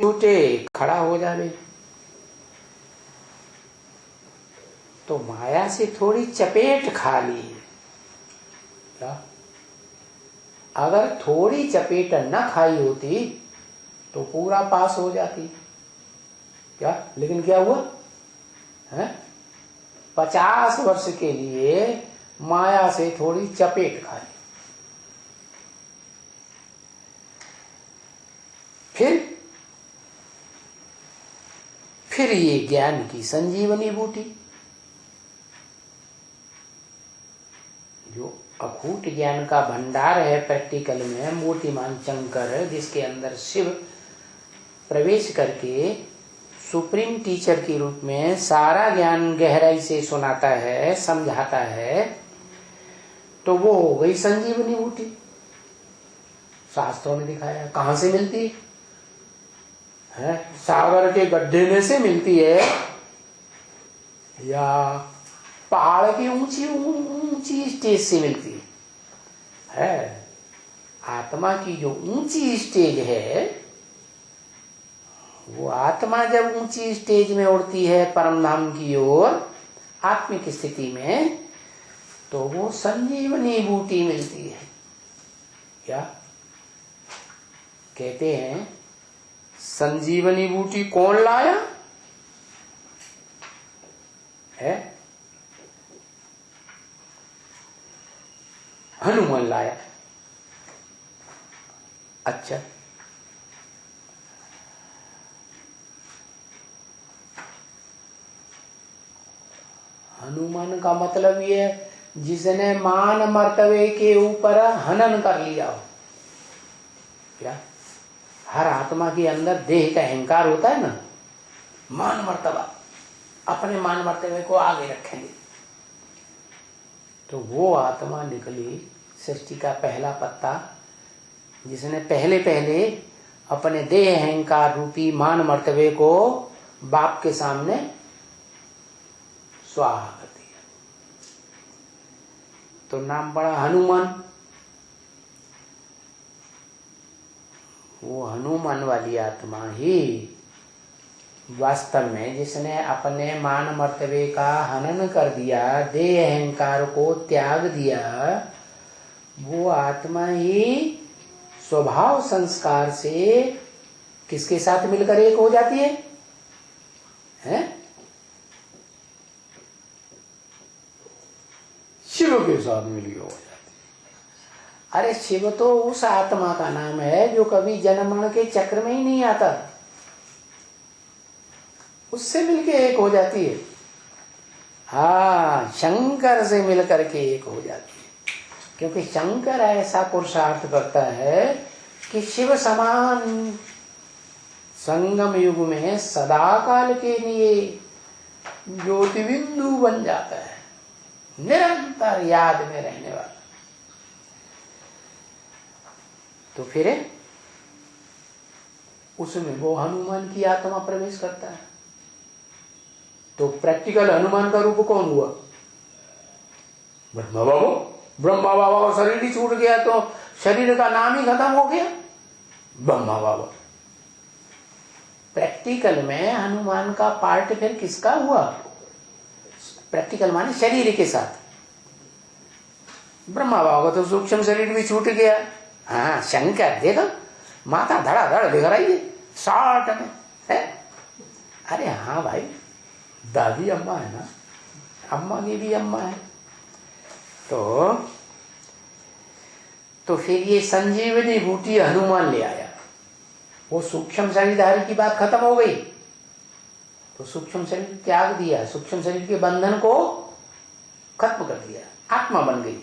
टूटे खड़ा हो जावे। तो माया से थोड़ी चपेट खा ली। क्या? अगर थोड़ी चपेट न खाई होती तो पूरा पास हो जाती। क्या? लेकिन क्या हुआ है? 50 वर्ष के लिए माया से थोड़ी चपेट खाई। फिर ये ज्ञान की संजीवनी बूटी, जो अखूट ज्ञान का भंडार है प्रैक्टिकल में, मूर्तिमान शंकर, जिसके अंदर शिव प्रवेश करके सुप्रीम टीचर के रूप में सारा ज्ञान गहराई से सुनाता है, समझाता है, तो वो हो गई संजीवनी बूटी। शास्त्रों में दिखाया। कहां से मिलती है? सागर के गड्ढे में से मिलती है या पहाड़ की ऊंची ऊंची स्टेज से मिलती है? आत्मा की जो ऊंची स्टेज है, वो आत्मा जब ऊंची स्टेज में उड़ती है परम धाम की ओर आत्मिक स्थिति में, तो वो संजीवनी बूटी मिलती है। क्या कहते हैं? संजीवनी बूटी कौन लाया है? हनुमान लाया। अच्छा, हनुमान का मतलब ये जिसने मान मर्तबे के ऊपर हनन कर लिया हो। क्या? हर आत्मा के अंदर देह का अहंकार होता है ना, मान मर्तबा, अपने मान मर्तबे को आगे रखेंगे। तो वो आत्मा निकली सृष्टि का पहला पत्ता, जिसने पहले पहले अपने देह अहंकार रूपी मान मर्तबे को बाप के सामने स्वाहा कर दिया। तो नाम पड़ा हनुमान। वो हनुमान वाली आत्मा ही वास्तव में जिसने अपने मान मर्तबे का हनन कर दिया, देह अहंकार को त्याग दिया, वो आत्मा ही स्वभाव संस्कार से किसके साथ मिलकर एक हो जाती है? हैं? शिव के साथ मिली हो जाती। अरे शिव तो उस आत्मा का नाम है जो कभी जन्म मरण के चक्र में ही नहीं आता, उससे मिलके एक हो जाती है। हाँ, शंकर से मिलकर के एक हो जाती है, क्योंकि शंकर ऐसा पुरुषार्थ करता है कि शिव समान संगम युग में सदा काल के लिए ज्योति बिंदु बन जाता है, निरंतर याद में रहने वाला। तो फिर उसमें वो हनुमान की आत्मा प्रवेश करता है। तो प्रैक्टिकल हनुमान का रूप कौन हुआ? ब्रह्मा बाबा। ब्रह्मा बाबा का शरीर ही छूट गया तो शरीर का नाम ही खत्म हो गया, ब्रह्मा बाबा। प्रैक्टिकल में हनुमान का पार्ट फिर किसका हुआ? प्रैक्टिकल माने शरीर के साथ। ब्रह्मा बाबा का तो सूक्ष्म शरीर भी छूट गया। हाँ, शंकर देखो माता धड़ाधड़ दिख रही है 60 में है। अरे हाँ भाई, दादी अम्मा है ना, अम्मा की भी अम्मा है। तो फिर ये संजीवनी बूटी हनुमान ले आया। वो सूक्ष्म शरीरधारी की बात खत्म हो गई, तो सूक्ष्म शरीर त्याग दिया, सूक्ष्म शरीर के बंधन को खत्म कर दिया, आत्मा बन गई।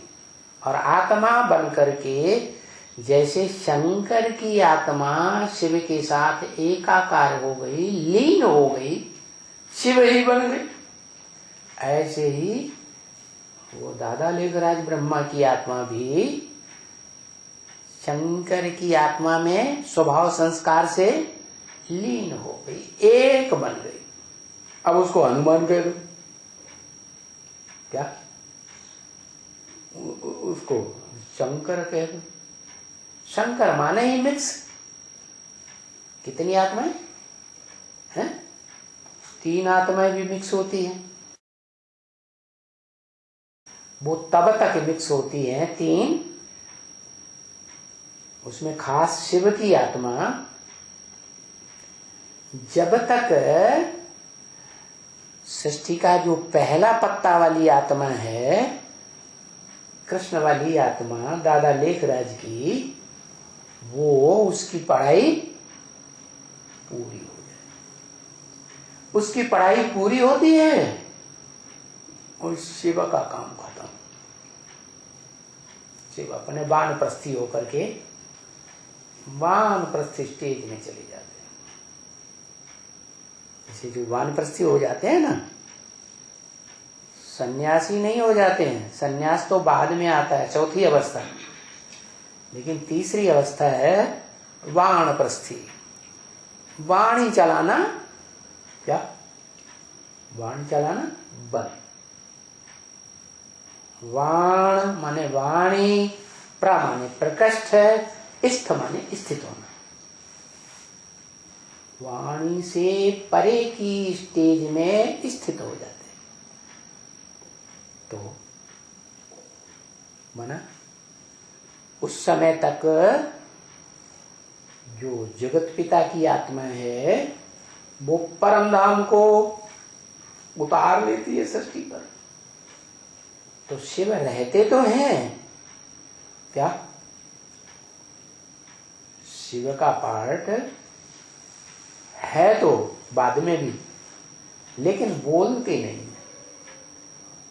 और आत्मा बन करके जैसे शंकर की आत्मा शिव के साथ एकाकार हो गई, लीन हो गई, शिव ही बन गई, ऐसे ही वो दादा लेखराज ब्रह्मा की आत्मा भी शंकर की आत्मा में स्वभाव संस्कार से लीन हो गई, एक बन गई। अब उसको हनुमान कह दो। क्या? उसको शंकर कह दो। शंकर माने ही मिक्स। कितनी आत्माएं? तीन आत्माएं भी मिक्स होती हैं, वो तब तक मिक्स होती हैं तीन, उसमें खास शिव की आत्मा जब तक सृष्टि का जो पहला पत्ता वाली आत्मा है, कृष्ण वाली आत्मा दादा लेखराज की, वो उसकी पढ़ाई पूरी हो जाए, उसकी पढ़ाई पूरी होती है और शिव का काम खत्म। शिव अपने वानप्रस्थी होकर के वानप्रस्थी स्टेज में चले जाते हैं। जैसे जो वानप्रस्थी हो जाते हैं ना, सन्यासी नहीं हो जाते हैं, सन्यास तो बाद में आता है, चौथी अवस्था, लेकिन तीसरी अवस्था है वानप्रस्थी। वाणी चलाना, क्या वाणी चलाना बंद। वाण माने वाणी, प्र माने प्रकृष्ट है, स्थ माने स्थित होना। वाणी से परे की स्टेज में स्थित हो जाते हैं। तो माना उस समय तक जो जगत पिता की आत्मा है वो परम धाम को उतार लेती है सृष्टि पर। तो शिव रहते तो हैं, क्या शिव का पार्ट है तो बाद में भी, लेकिन बोलते नहीं।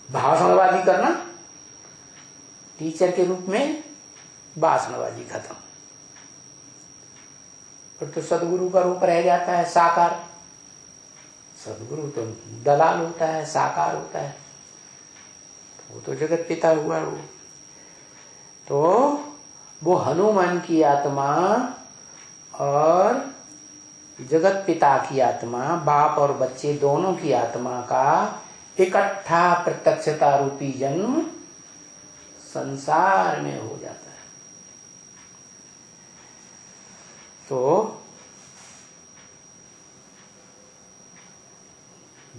भाषणबाजी करना, टीचर के रूप में भाषणबाजी खत्म। फिर तो सदगुरु का रूप रह जाता है साकार। सदगुरु तो दलाल होता है, साकार होता है, वो तो जगत पिता हुआ वो। तो वो हनुमान की आत्मा और जगत पिता की आत्मा, बाप और बच्चे दोनों की आत्मा का इकट्ठा प्रत्यक्षता रूपी जन्म संसार में हो जाता है। तो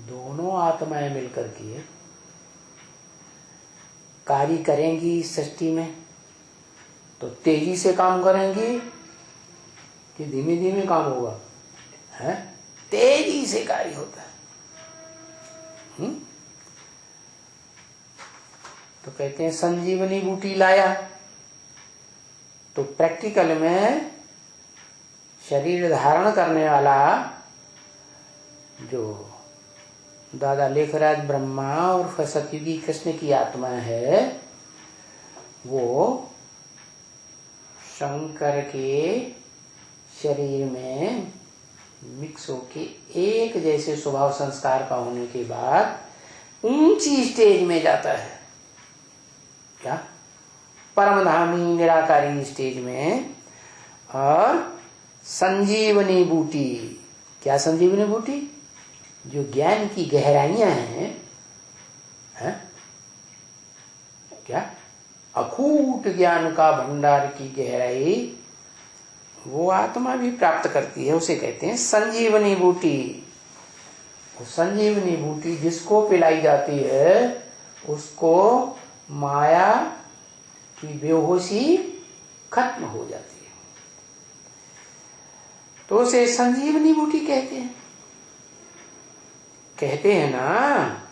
दोनों आत्माएं मिलकर के कार्य करेंगी सृष्टि में, तो तेजी से काम करेंगी कि धीमे धीमे काम होगा? है, तेजी से कार्य होता है। तो कहते हैं संजीवनी बूटी लाया, तो प्रैक्टिकल में शरीर धारण करने वाला जो दादा लेखराज ब्रह्मा और सतयुगी कृष्ण की आत्मा है, वो शंकर के शरीर में मिक्स होके एक जैसे स्वभाव संस्कार का होने के बाद ऊंची स्टेज में जाता है। क्या? परमधामी निराकारी स्टेज में। और संजीवनी बूटी, क्या संजीवनी बूटी? जो ज्ञान की गहराइयां हैं, है? क्या? अकूट ज्ञान का भंडार की गहराई वो आत्मा भी प्राप्त करती है, उसे कहते हैं संजीवनी बूटी। वो संजीवनी बूटी जिसको पिलाई जाती है उसको माया की बेहोशी खत्म हो जाती है, तो उसे संजीवनी बूटी कहते हैं। कहते हैं ना